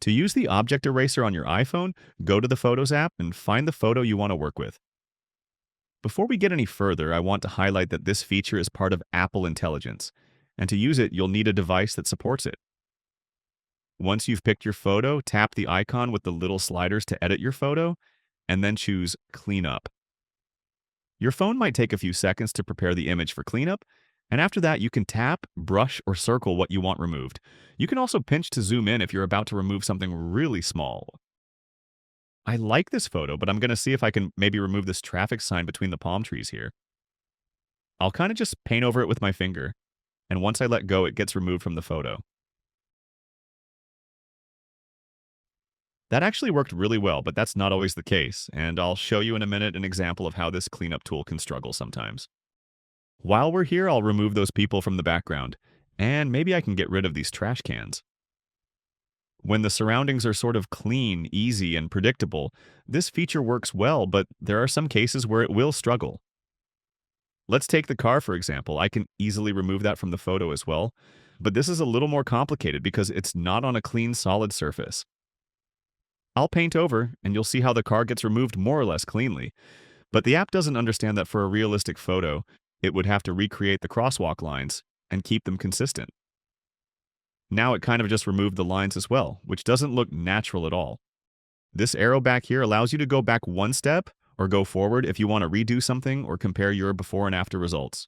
To use the object eraser on your iPhone, go to the Photos app and find the photo you want to work with. Before we get any further, I want to highlight that this feature is part of Apple Intelligence, and to use it, you'll need a device that supports it. Once you've picked your photo, tap the icon with the little sliders to edit your photo, and then choose Cleanup. Your phone might take a few seconds to prepare the image for cleanup, and after that, you can tap, brush, or circle what you want removed. You can also pinch to zoom in if you're about to remove something really small. I like this photo, but I'm going to see if I can maybe remove this traffic sign between the palm trees here. I'll kind of just paint over it with my finger, and once I let go, it gets removed from the photo. That actually worked really well, but that's not always the case, and I'll show you in a minute an example of how this cleanup tool can struggle sometimes. While we're here, I'll remove those people from the background, and maybe I can get rid of these trash cans. When the surroundings are sort of clean, easy, and predictable, this feature works well, but there are some cases where it will struggle. Let's take the car, for example. I can easily remove that from the photo as well, but this is a little more complicated because it's not on a clean, solid surface. I'll paint over, and you'll see how the car gets removed more or less cleanly, but the app doesn't understand that for a realistic photo, it would have to recreate the crosswalk lines and keep them consistent. Now it kind of just removed the lines as well, which doesn't look natural at all. This arrow back here allows you to go back one step or go forward if you want to redo something or compare your before and after results.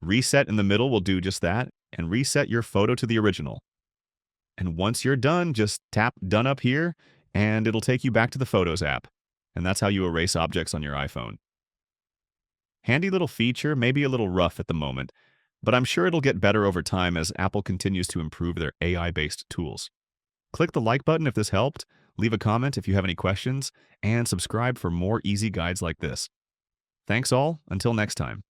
Reset in the middle will do just that, and reset your photo to the original. And once you're done, just tap Done up here, and it'll take you back to the Photos app. And that's how you erase objects on your iPhone. Handy little feature, maybe a little rough at the moment, but I'm sure it'll get better over time as Apple continues to improve their AI-based tools. Click the like button if this helped, leave a comment if you have any questions, and subscribe for more easy guides like this. Thanks all, until next time.